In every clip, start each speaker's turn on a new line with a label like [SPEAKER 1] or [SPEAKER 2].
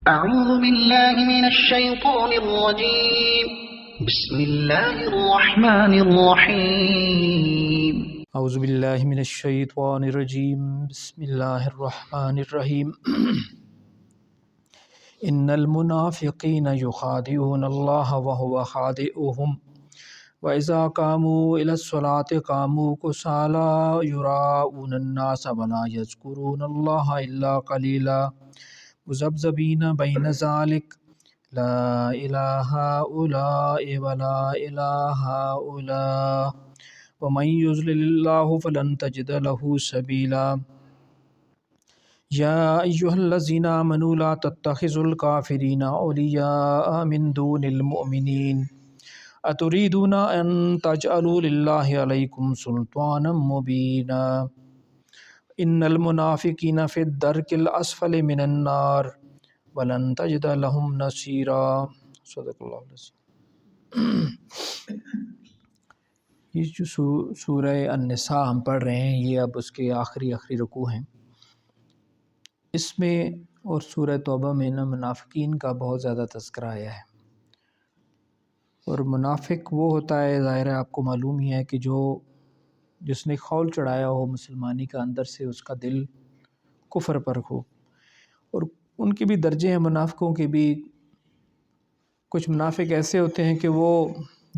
[SPEAKER 1] أعوذ بالله من الشيطان الرجيم. بسم الله الرحمن الرحيم.
[SPEAKER 2] اعوذ باللہ من الشیطان الرجیم بسم اللہ الرحمن الرحیم ان المنافقین یخادعون اللہ وهو خادعهم وإذا قاموا إلى الصلاة قاموا كسالى يراءون الناس ولا يذكرون الله إلا قليلا مذبذبين بين ذلك لا إله هؤلاء ولا إله هؤلاء ومن يضلل الله فلن تجد له سبيلا يا أيها الذين آمنوا لا تتخذوا الكافرين أولياء من دون المؤمنين أتريدون أن تجعلوا لله عليكم سلطانا مبينا إن المنافقين في الدرك الأسفل من النار ولن تجد لهم نصيرا صدق اللہ العظیم۔ یہ جو سورہ النساء ہم پڑھ رہے ہیں یہ اب اس کے آخری رکوع ہیں۔ اس میں اور سورہ توبہ میں منافقین کا بہت زیادہ تذکرہ آیا ہے، اور منافق وہ ہوتا ہے، ظاہر ہے آپ کو معلوم ہی ہے کہ جس نے خول چڑھایا ہو مسلمانی کا، اندر سے اس کا دل کفر پر ہو۔ اور ان کے بھی درجے ہیں، منافقوں کے بھی۔ کچھ منافق ایسے ہوتے ہیں کہ وہ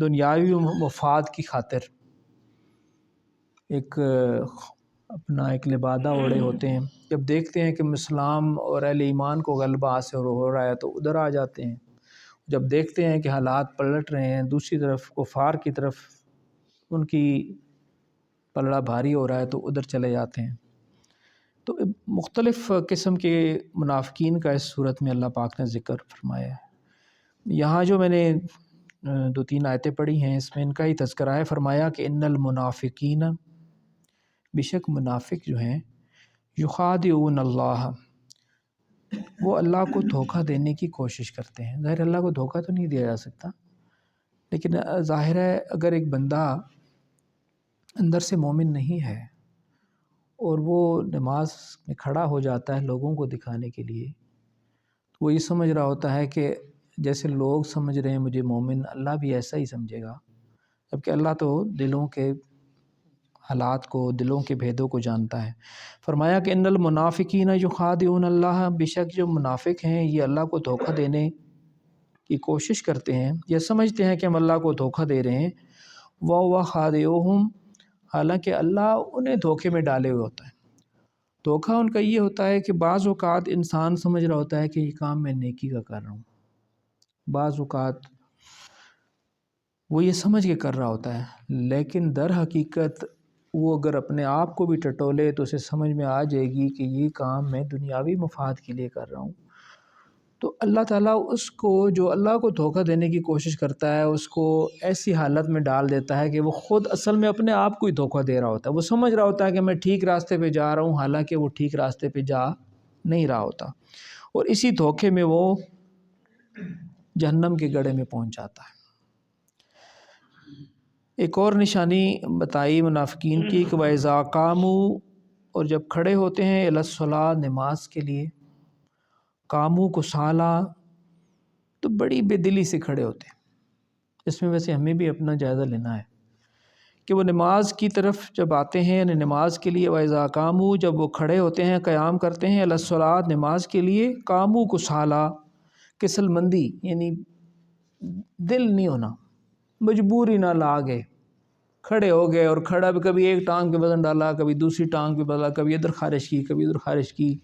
[SPEAKER 2] دنیاوی مفاد کی خاطر ایک لبادہ اوڑے ہوتے ہیں، جب دیکھتے ہیں کہ اسلام اور اہل ایمان کو غلبہ حاصل ہو رہا ہے تو ادھر آ جاتے ہیں، جب دیکھتے ہیں کہ حالات پلٹ رہے ہیں، دوسری طرف کفار کی طرف ان کی پلڑا بھاری ہو رہا ہے تو ادھر چلے جاتے ہیں۔ تو مختلف قسم کے منافقین کا اس صورت میں اللہ پاک نے ذکر فرمایا ہے۔ یہاں جو میں نے 2-3 آیتیں پڑھی ہیں اس میں ان کا ہی تذکرہ ہے۔ فرمایا کہ ان المنافقین، بے شک منافق جو ہیں، یخادعون اللہ، وہ اللہ کو دھوکہ دینے کی کوشش کرتے ہیں۔ ظاہر اللہ کو دھوکہ تو نہیں دیا جا سکتا، لیکن ظاہر ہے اگر ایک بندہ اندر سے مومن نہیں ہے اور وہ نماز میں کھڑا ہو جاتا ہے لوگوں کو دکھانے کے لیے، تو وہ یہ سمجھ رہا ہوتا ہے کہ جیسے لوگ سمجھ رہے ہیں مجھے مومن، اللہ بھی ایسا ہی سمجھے گا، جبکہ اللہ تو دلوں کے حالات کو، دلوں کے بھیدوں کو جانتا ہے۔ فرمایا کہ ان المنافقین یخادعون اللہ، بے شک جو منافق ہیں یہ اللہ کو دھوکہ دینے کی کوشش کرتے ہیں، یہ سمجھتے ہیں کہ ہم اللہ کو دھوکہ دے رہے ہیں، وَهُوَ خَادِعُهُمْ، حالانکہ اللہ انہیں دھوکے میں ڈالے ہوئے ہوتا ہے۔ دھوکہ ان کا یہ ہوتا ہے کہ بعض اوقات انسان سمجھ رہا ہوتا ہے کہ یہ کام میں نیکی کا کر رہا ہوں، بعض اوقات وہ یہ سمجھ کے کر رہا ہوتا ہے، لیکن در حقیقت وہ اگر اپنے آپ کو بھی ٹٹولے تو اسے سمجھ میں آ جائے گی کہ یہ کام میں دنیاوی مفاد کے لیے کر رہا ہوں۔ تو اللہ تعالیٰ اس کو، جو اللہ کو دھوکہ دینے کی کوشش کرتا ہے، اس کو ایسی حالت میں ڈال دیتا ہے کہ وہ خود اصل میں اپنے آپ کو ہی دھوکہ دے رہا ہوتا ہے۔ وہ سمجھ رہا ہوتا ہے کہ میں ٹھیک راستے پہ جا رہا ہوں، حالانکہ وہ ٹھیک راستے پہ جا نہیں رہا ہوتا، اور اسی دھوکے میں وہ جہنم کے گڑھے میں پہنچ جاتا ہے۔ ایک اور نشانی بتائی منافقین کی کہ وَإِذَا قَامُوا، اور جب کھڑے ہوتے ہیں إِلَى الصَّلَاةِ، نماز کے لیے، قَامُوا كُسَالَىٰ، تو بڑی بے دلی سے کھڑے ہوتے ہیں۔ اس میں ویسے ہمیں بھی اپنا جائزہ لینا ہے کہ وہ نماز کی طرف جب آتے ہیں، یعنی نماز کے لیے، وَإِذَا قَامُوا، جب وہ کھڑے ہوتے ہیں، قیام کرتے ہیں، إِلَى الصَّلَاةِ، نماز کے لیے، قَامُوا كُسَالَىٰ، کسل مندی، یعنی دل نہیں ہونا، مجبوری نہ لاگے، کھڑے ہو گئے، اور کھڑا بھی کبھی ایک ٹانگ پہ وزن ڈالا، کبھی دوسری ٹانگ پہ بدلا، کبھی ادھر خارش کی، کبھی ادھر خارش کی،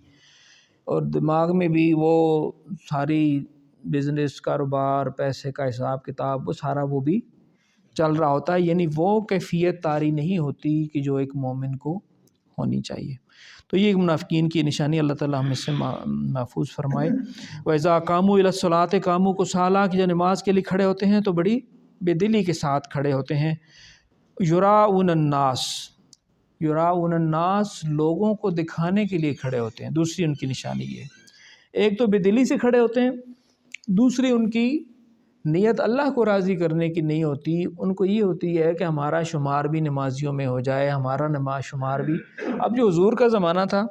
[SPEAKER 2] اور دماغ میں بھی وہ ساری بزنس، کاروبار، پیسے کا حساب کتاب، وہ سارا وہ بھی چل رہا ہوتا ہے، یعنی وہ کیفیت طاری نہیں ہوتی کہ جو ایک مومن کو ہونی چاہیے۔ تو یہ منافقین کی نشانی، اللہ تعالیٰ ہم اس سے محفوظ فرمائے۔ وَإِذَا قَامُوا إِلَى الصَّلَاةِ قَامُوا كُسَالَىٰ، کہ جو نماز کے لیے کھڑے ہوتے ہیں تو بڑی بے دلی کے ساتھ کھڑے ہوتے ہیں۔ یراؤن الناس، یراؤن الناس، لوگوں کو دکھانے کے لیے کھڑے ہوتے ہیں۔ دوسری ان کی نشانی یہ، ایک تو بے دلی سے کھڑے ہوتے ہیں، دوسری ان کی نیت اللہ کو راضی کرنے کی نہیں ہوتی، ان کو یہ ہوتی ہے کہ ہمارا شمار بھی نمازیوں میں ہو جائے، ہمارا نماز شمار بھی۔ اب جو حضور کا زمانہ تھا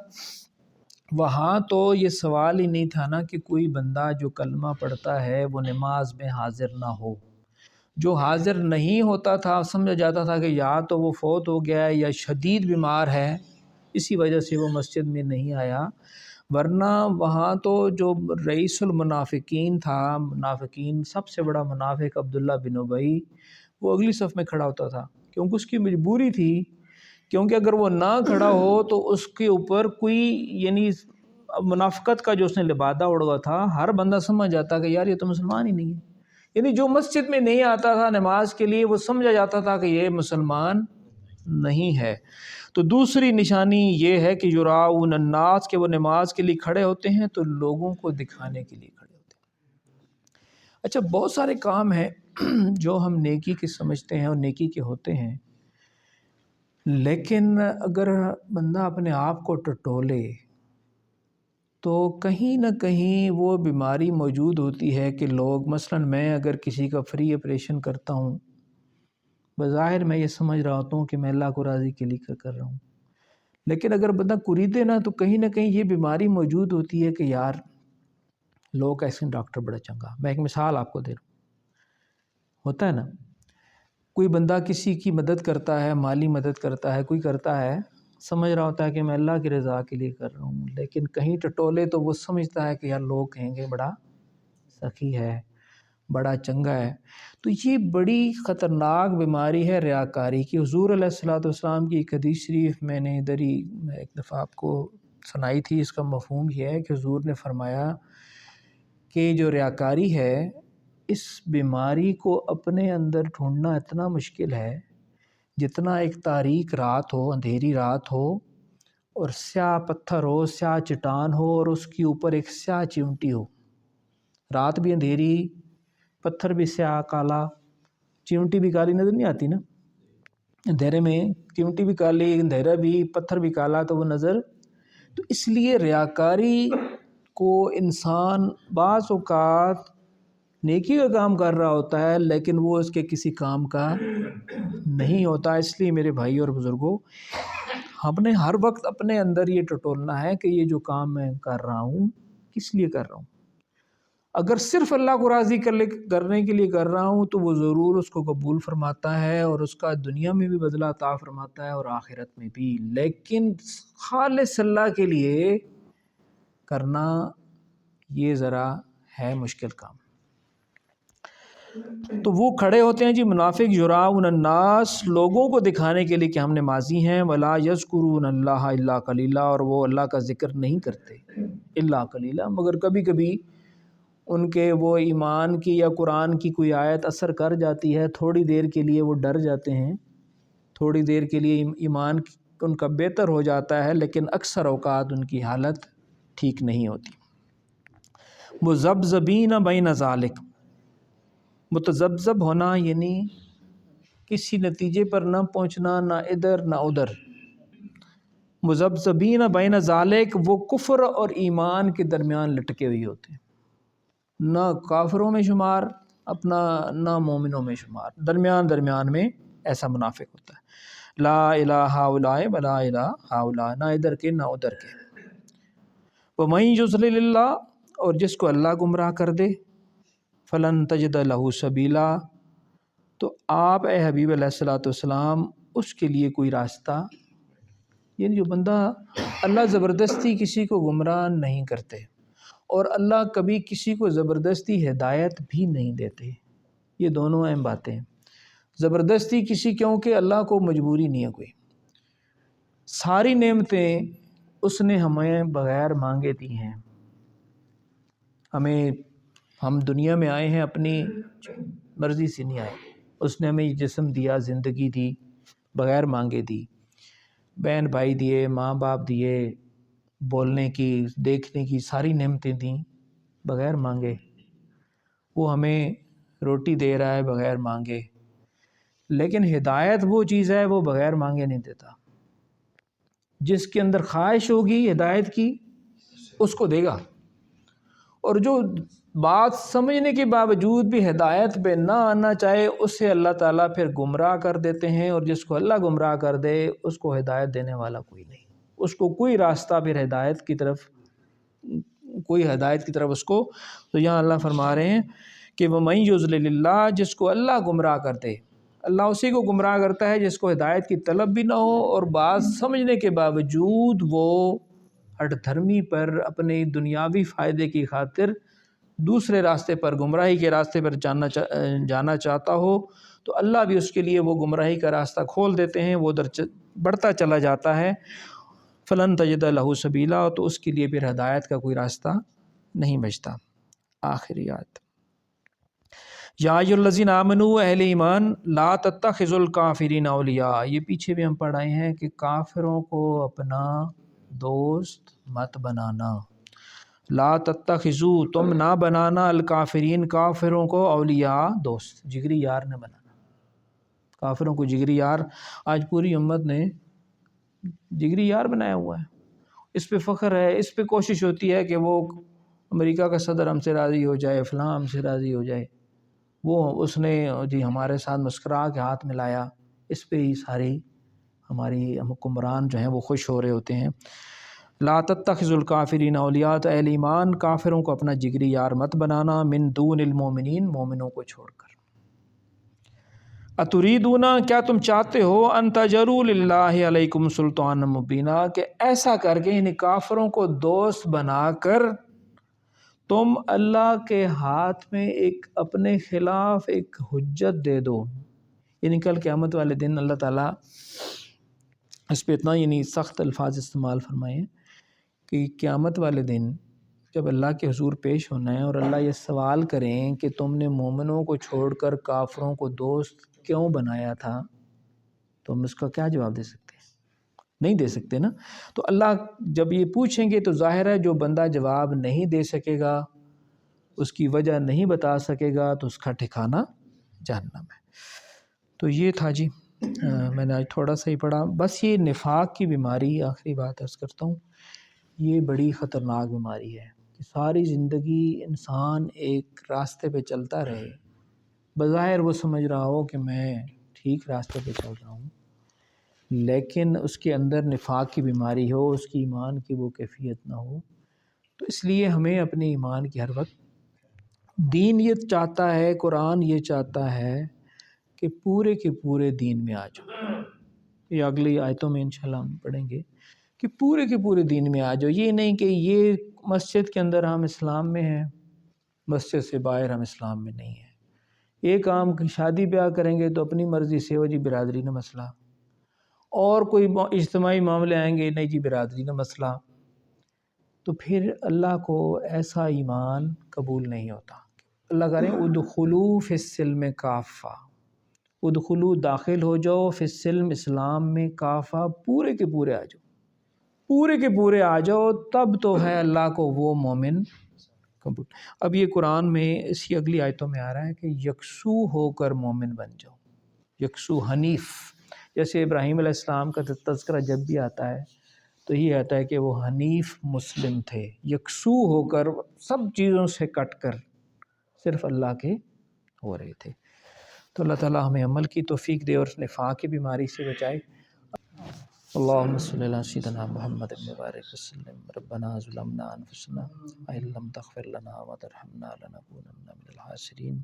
[SPEAKER 2] وہاں تو یہ سوال ہی نہیں تھا نا کہ کوئی بندہ جو کلمہ پڑھتا ہے وہ نماز میں حاضر نہ ہو. جو حاضر نہیں ہوتا تھا سمجھا جاتا تھا کہ یا تو وہ فوت ہو گیا ہے یا شدید بیمار ہے، اسی وجہ سے وہ مسجد میں نہیں آیا. ورنہ وہاں تو جو رئیس المنافقین تھا، منافقین سب سے بڑا منافق عبداللہ بن ابی، وہ اگلی صف میں کھڑا ہوتا تھا کیونکہ اس کی مجبوری تھی، کیونکہ اگر وہ نہ کھڑا ہو تو اس کے اوپر کوئی یعنی منافقت کا جو اس نے لبادہ اڑا تھا، ہر بندہ سمجھ جاتا کہ یار یہ تو مسلمان ہی نہیں ہے. یعنی جو مسجد میں نہیں آتا تھا نماز کے لیے وہ سمجھا جاتا تھا کہ یہ مسلمان نہیں ہے. تو دوسری نشانی یہ ہے کہ یراؤن الناس، کہ وہ نماز کے لیے کھڑے ہوتے ہیں تو لوگوں کو دکھانے کے لیے کھڑے ہوتے ہیں. اچھا، بہت سارے کام ہیں جو ہم نیکی کے سمجھتے ہیں اور نیکی کے ہوتے ہیں، لیکن اگر بندہ اپنے آپ کو ٹٹولے تو کہیں نہ کہیں وہ بیماری موجود ہوتی ہے کہ لوگ، مثلا میں اگر کسی کا فری آپریشن کرتا ہوں، بظاہر میں یہ سمجھ رہا ہوتا ہوں کہ میں اللہ کو راضی کے لیے کر رہا ہوں، لیکن اگر بندہ قریدے نا تو کہیں نہ کہیں یہ بیماری موجود ہوتی ہے کہ یار لوگ ایسے ڈاکٹر بڑا چنگا. میں ایک مثال آپ کو دے رہا ہوں. ہوتا ہے نا کوئی بندہ کسی کی مدد کرتا ہے، مالی مدد کرتا ہے، کوئی کرتا ہے، سمجھ رہا ہوتا ہے کہ میں اللہ کی رضا کے لیے کر رہا ہوں، لیکن کہیں ٹٹولے تو وہ سمجھتا ہے کہ یار لوگ کہیں گے بڑا سخی ہے، بڑا چنگا ہے. تو یہ بڑی خطرناک بیماری ہے ریاکاری کی. حضور علیہ الصلوۃ والسلام کی ایک حدیث شریف میں نے ادھر ہی ایک دفعہ آپ کو سنائی تھی. اس کا مفہوم یہ ہے کہ حضور نے فرمایا کہ جو ریاکاری ہے، اس بیماری کو اپنے اندر ڈھونڈنا اتنا مشکل ہے جتنا ایک تاریک رات ہو، اندھیری رات ہو اور سیاہ پتھر ہو، سیاہ چٹان ہو اور اس کے اوپر ایک سیاہ چمٹی ہو. رات بھی اندھیری، پتھر بھی سیاہ کالا، چمٹی بھی کالی نظر نہیں آتی نا اندھیرے میں، چمٹی بھی کالی، اندھیرا بھی، پتھر بھی کالا تو وہ نظر. تو اس لیے ریاکاری کو انسان بعض اوقات نیکی کا کام کر رہا ہوتا ہے لیکن وہ اس کے کسی کام کا نہیں ہوتا. اس لیے میرے بھائی اور بزرگوں، ہم نے ہر وقت اپنے اندر یہ ٹٹولنا ہے کہ یہ جو کام میں کر رہا ہوں کس لیے کر رہا ہوں. اگر صرف اللہ کو راضی کرنے کے لیے کر رہا ہوں تو وہ ضرور اس کو قبول فرماتا ہے اور اس کا دنیا میں بھی بدلہ عطا فرماتا ہے اور آخرت میں بھی. لیکن خالص اللہ کے لیے کرنا یہ ذرا ہے مشکل کام. تو وہ کھڑے ہوتے ہیں جی منافق، یراؤن الناس، لوگوں کو دکھانے کے لیے کہ ہم نمازی ہیں، ولا یذکرون اللہ الا قلیلا، اور وہ اللہ کا ذکر نہیں کرتے الا قلیلا، مگر کبھی کبھی ان کے وہ ایمان کی یا قرآن کی کوئی آیت اثر کر جاتی ہے، تھوڑی دیر کے لیے وہ ڈر جاتے ہیں، تھوڑی دیر کے لیے ایمان ان کا بہتر ہو جاتا ہے، لیکن اکثر اوقات ان کی حالت ٹھیک نہیں ہوتی. مذبذبین بین ذالک، متذبذب ہونا یعنی کسی نتیجے پر نہ پہنچنا، نہ ادھر نہ ادھر. مذبذبین بین ذالک، وہ کفر اور ایمان کے درمیان لٹکے ہوئے ہوتے ہیں، نہ کافروں میں شمار اپنا، نہ مومنوں میں شمار، درمیان میں ایسا منافق ہوتا ہے. لا الہ ہؤلاء ولا الہ ہؤلاء، نہ ادھر کے نہ ادھر کے. ومن یضلل اللہ، اور جس کو اللہ گمراہ کر دے، فلن تجد لہ سبیلا، تو آپ اے حبیب علیہ الصلوۃ والسلام اس کے لیے کوئی راستہ، یعنی جو بندہ، اللہ زبردستی کسی کو گمراہ نہیں کرتے اور اللہ کبھی کسی کو زبردستی ہدایت بھی نہیں دیتے. یہ دونوں اہم باتیں ہیں. زبردستی کسی، کیونکہ اللہ کو مجبوری نہیں ہے کوئی، ساری نعمتیں اس نے ہمیں بغیر مانگے دی ہیں. ہم دنیا میں آئے ہیں اپنی مرضی سے نہیں آئے، اس نے ہمیں جسم دیا، زندگی دی، بغیر مانگے دی، بہن بھائی دیے، ماں باپ دیے، بولنے کی، دیکھنے کی ساری نعمتیں دیں بغیر مانگے. وہ ہمیں روٹی دے رہا ہے بغیر مانگے. لیکن ہدایت وہ چیز ہے وہ بغیر مانگے نہیں دیتا. جس کے اندر خواہش ہوگی ہدایت کی اس کو دے گا، اور جو بات سمجھنے کے باوجود بھی ہدایت پہ نہ آنا چاہے اسے اللہ تعالیٰ پھر گمراہ کر دیتے ہیں. اور جس کو اللہ گمراہ کر دے اس کو ہدایت دینے والا کوئی نہیں، اس کو کوئی راستہ پھر ہدایت کی طرف کوئی ہدایت کی طرف اس کو. تو یہاں اللہ فرما رہے ہیں کہ وَمَن يُضْلِلِ اللَّهُ، جس کو اللہ گمراہ کر دے، اللہ اسی کو گمراہ کرتا ہے جس کو ہدایت کی طلب بھی نہ ہو اور بات سمجھنے کے باوجود وہ ہٹ دھرمی پر اپنے دنیاوی فائدے کی خاطر دوسرے راستے پر، گمراہی کے راستے پر جانا چاہتا ہو، تو اللہ بھی اس کے لیے وہ گمراہی کا راستہ کھول دیتے ہیں، وہ ادھر بڑھتا چلا جاتا ہے. فلن تجد لہ سبیلا، تو اس کے لیے پھر ہدایت کا کوئی راستہ نہیں بچتا. آخری آیت، یا ایھا الذین آمنوا، اہل ایمان، لا تتخذوا الکافرین اولیاء. یہ پیچھے بھی ہم پڑھائے ہیں کہ کافروں کو اپنا دوست مت بنانا. لا تتخذوا، تم نہ بنانا، الکافرین، کافروں کو، اولیاء، دوست، جگری یار نہ بنانا. کافروں کو جگری یار آج پوری امت نے جگری یار بنایا ہوا ہے. اس پہ فخر ہے، اس پہ کوشش ہوتی ہے کہ وہ امریکہ کا صدر ہم سے راضی ہو جائے، فلاں ہم سے راضی ہو جائے، وہ اس نے جی ہمارے ساتھ مسکرا کے ہاتھ ملایا. اس پہ ہی ساری ہماری حکمران جو ہیں وہ خوش ہو رہے ہوتے ہیں. لا تتخذوا الکافرین اولیاء، تو اہل ایمان کافروں کو اپنا جگری یار مت بنانا، من دون المومنین، مومنوں کو چھوڑ کر. اتریدون، کیا تم چاہتے ہو، ان تجروا للہ علیکم سلطانا مبینا، کہ ایسا کر کے یعنی کافروں کو دوست بنا کر تم اللہ کے ہاتھ میں ایک اپنے خلاف ایک حجت دے دو. یعنی کل قیامت والے دن اللہ تعالیٰ اس پہ اتنا یعنی سخت الفاظ استعمال فرمائے ہیں کہ قیامت والے دن جب اللہ کے حضور پیش ہونا ہے اور اللہ یہ سوال کریں کہ تم نے مومنوں کو چھوڑ کر کافروں کو دوست کیوں بنایا تھا، تو ہم اس کا کیا جواب دے سکتے ہیں؟ نہیں دے سکتے نا. تو اللہ جب یہ پوچھیں گے تو ظاہر ہے جو بندہ جواب نہیں دے سکے گا، اس کی وجہ نہیں بتا سکے گا، تو اس کا ٹھکانہ جہنم ہے. تو یہ تھا جی، میں نے آج تھوڑا سا ہی پڑھا. بس یہ نفاق کی بیماری، آخری بات عرض کرتا ہوں، یہ بڑی خطرناک بیماری ہے کہ ساری زندگی انسان ایک راستے پہ چلتا رہے، بظاہر وہ سمجھ رہا ہو کہ میں ٹھیک راستے پہ چل رہا ہوں، لیکن اس کے اندر نفاق کی بیماری ہو، اس کی ایمان کی وہ کیفیت نہ ہو. تو اس لیے ہمیں اپنے ایمان کی ہر وقت، دین یہ چاہتا ہے، قرآن یہ چاہتا ہے کہ پورے کے پورے دین میں آ جاؤ. یہ اگلی آیتوں میں انشاءاللہ ہم پڑھیں گے کہ پورے کے پورے دین میں آ جاؤ. یہ نہیں کہ یہ مسجد کے اندر ہم اسلام میں ہیں، مسجد سے باہر ہم اسلام میں نہیں ہیں. ایک عام کی شادی بیاہ کریں گے تو اپنی مرضی سے ہو جی برادری نہ مسئلہ، اور کوئی اجتماعی معاملے آئیں گے نہیں جی برادری نہ مسئلہ. تو پھر اللہ کو ایسا ایمان قبول نہیں ہوتا. اللہ کہہ رہے ہیں ادخلوا فی السلم کافہ، ادخلو، داخل ہو جاؤ، فی السلم، اسلام میں، کافہ، پورے کے پورے آ جاؤ، پورے کے پورے آ جاؤ، تب تو ہے اللہ کو وہ مومن قبول. اب یہ قرآن میں اس کی اگلی آیتوں میں آ رہا ہے کہ یکسو ہو کر مومن بن جاؤ، یکسو، حنیف. جیسے ابراہیم علیہ السلام کا تذکرہ جب بھی آتا ہے تو یہ آتا ہے کہ وہ حنیف مسلم تھے، یکسو ہو کر سب چیزوں سے کٹ کر صرف اللہ کے ہو رہے تھے. تو اللہ تعالیٰ ہمیں عمل کی توفیق دے اور نفاق کی بیماری سے بچائے. اللہم صلی علی سیدنا محمد مبارک وسلم. ربنا ظلمنا انفسنا وإن لم تغفر لنا وترحمنا لنکونن من الخاسرین.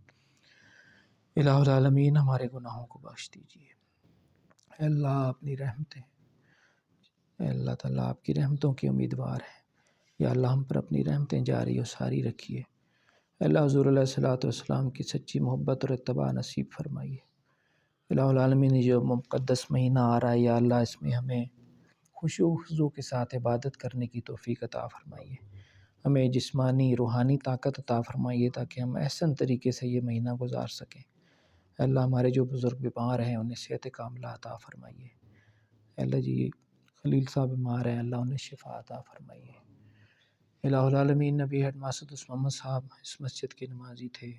[SPEAKER 2] الہ العالمین، ہمارے گناہوں کو بخش دیجیے. اے اللہ اپنی رحمتیں، اے اللہ تعالیٰ آپ کی رحمتوں کی امیدوار ہیں. یا اللہ ہم پر اپنی رحمتیں جاری و ساری رکھیے. اے اللہ حضور علیہ الصلوۃ والسلام کی سچی محبت اور اتباع نصیب فرمائیے. الہ العالمین، جو مقدس مہینہ آ رہا ہے یا اللہ اس میں ہمیں خشوع و خضوع کے ساتھ عبادت کرنے کی توفیق عطا فرمائیے. ہمیں جسمانی روحانی طاقت عطا فرمائیے تاکہ ہم احسن طریقے سے یہ مہینہ گزار سکیں. اے اللہ ہمارے جو بزرگ بیمار ہیں انہیں صحت کاملہ عطا فرمائیے. اے اللہ جی خلیل صاحب بیمار ہیں، اللہ انہیں شفا عطا فرمائیے. الہ العالمین، نبی ہیڈ ماسد محمد صاحب اس مسجد کے نمازی تھے،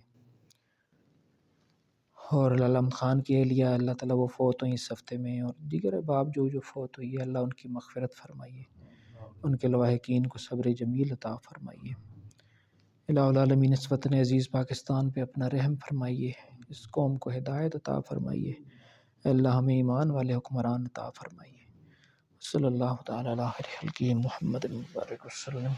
[SPEAKER 2] اور علم خان کی اہلیہ اللہ تعالیٰ وہ فوت ہوئی اس ہفتے میں، اور دیگر احباب جو فوت ہوئی ہے اللہ ان کی مغفرت فرمائیے، ان کے لواحقین کو صبر جمیل عطا فرمائیے. الہ العالمین، اس وطن عزیز پاکستان پہ اپنا رحم فرمائیے، اس قوم کو ہدایت عطا فرمائیے. اے اللہ ہمیں ایمان والے حکمران عطا فرمائیے. صلی اللہ تعالیٰ علیہ خلقہ محمد مبارک وسلم.